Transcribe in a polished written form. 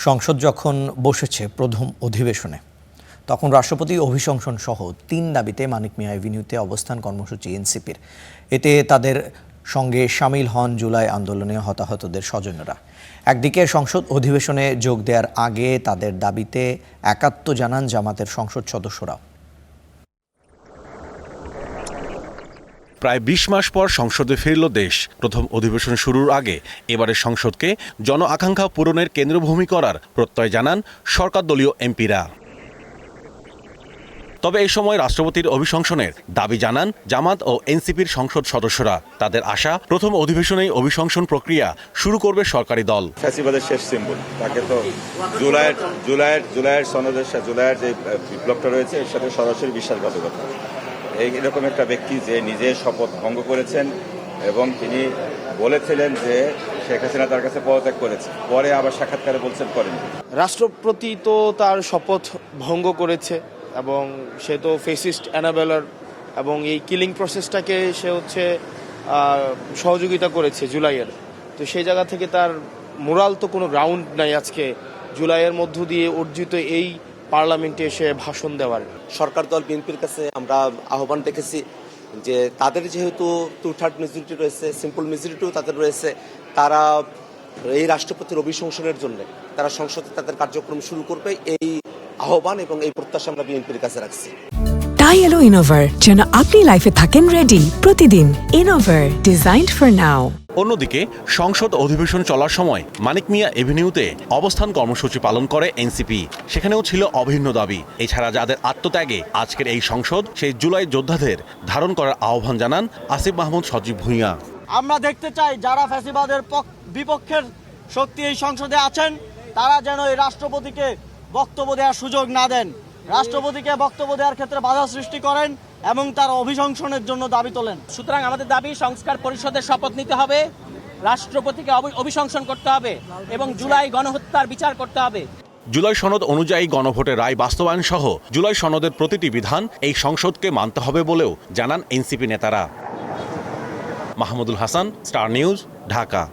সংসদ যখন বসেছে প্রথম অধিবেশনে তখন রাষ্ট্রপতি অভিশংসন সহ ৩ দাবিতে মানিক মিয়া এভিনিউতে অবস্থান কর্মসূচি এনসিপির। এতে তাদের সঙ্গে শামিল হন জুলাই আন্দোলনে হতাহতদের স্বজনরা। একদিকে সংসদ অধিবেশনে যোগ দেওয়ার আগে তাদের দাবিতে একাত্ম জানান জামাতের সংসদ সদস্যরা। প্রায় ২০ মাস পর সংসদে ফিরল দেশ। প্রথম অধিবেশন শুরুর আগে এবারের সংসদকে জন আকাঙ্ক্ষা পূরণের কেন্দ্রভূমি করার প্রত্যয় জানান সরকার দলীয় এমপিরা। তবে এই সময় রাষ্ট্রপতির অভিশংসনের দাবি জানান জামাত ও এনসিপির সংসদ সদস্যরা। তাদের আশা, প্রথম অধিবেশনেই অভিশংসন প্রক্রিয়া শুরু করবে সরকারি দল। ফ্যাসিবাদের শেষ সিম্বল, তাকে তো জুলাইয়ের সনদের সাথে জুলাইয়ের যে বিপ্লবটা রয়েছে এর সাথে সরাসরি বিশ্বাসঘাতকতা। এইরকম একটা ব্যক্তি যে নিজে শপথ ভঙ্গ করেছেন এবং তিনি বলেছিলেন যে শেখ হাসিনা তার কাছে পদত্যাগ করেছে, পরে আবার সাক্ষাৎকারে বলছেন করেন। রাষ্ট্রপতি তো তার শপথ ভঙ্গ করেছে এবং সে তো ফেসিস্ট অ্যানাবেলার এবং এই কিলিং প্রসেসটাকে সে সহযোগিতা করেছে জুলাইয়ের। তো সেই জায়গা থেকে তার মোরাল তো কোনো গ্রাউন্ড নাই আজকে জুলাইয়ের মধ্য দিয়ে অর্জিত এই পার্লামেন্টে এসে ভাষণ দেওয়ার। সরকার দল বিএনপির কাছে আমরা আহ্বান রেখেছি যে তাদের যেহেতু 2/3 মেজরিটি রয়েছে, সিম্পল মেজরিটিও তাদের রয়েছে, তারা এই রাষ্ট্রপতির অভিশংসনের জন্য তারা সংসদে তাদের কার্যক্রম শুরু করবে, এই আহ্বান এবং এই প্রত্যাশা আমরা বিএনপির কাছে রাখছি। তাই এলো ইনোভার, যেন আপনি লাইফে থাকেন রেডি প্রতিদিন। Innova, designed for now. অন্যদিকে সংসদ অধিবেশন চলার সময় মানিক মিয়া এভিনিউতে অবস্থান কর্মসূচি পালন করে এনসিপি। সেখানেও ছিল অভিন্ন দাবি। এছাড়া যাদের আত্মত্যাগে আজকের এই সংসদ, সেই জুলাই যোদ্ধাদের ধারণ করার আহ্বান জানান আসিফ মাহমুদ সজীব ভূঁইয়া। আমরা দেখতে চাই যারা ফ্যাসিবাদের বিপক্ষের শক্তি এই সংসদে আছেন তারা যেন এই রাষ্ট্রপতিকে বক্তব্য দেওয়ার সুযোগ না দেন, রাষ্ট্রপতিকে বক্তব্য দেওয়ার ক্ষেত্রে বাধা সৃষ্টি করেন এবং তার অভিশংসনের জন্য দাবি তোলেন। সুতরাং আমাদের দাবি, সংস্কার পরিষদের শপথ নিতে হবে, রাষ্ট্রপতিকে অভিশংসন করতে হবে এবং জুলাই গণহত্যার বিচার করতে হবে। জুলাই সনদ অনুযায়ী গণভোটের রায় বাস্তবায়ন সহ জুলাই সনদের প্রতিটি বিধান এই সংসদকে মানতে হবে বলেও জানান এনসিপি নেতারা। Mahmudul Hasan, star news, Dhaka.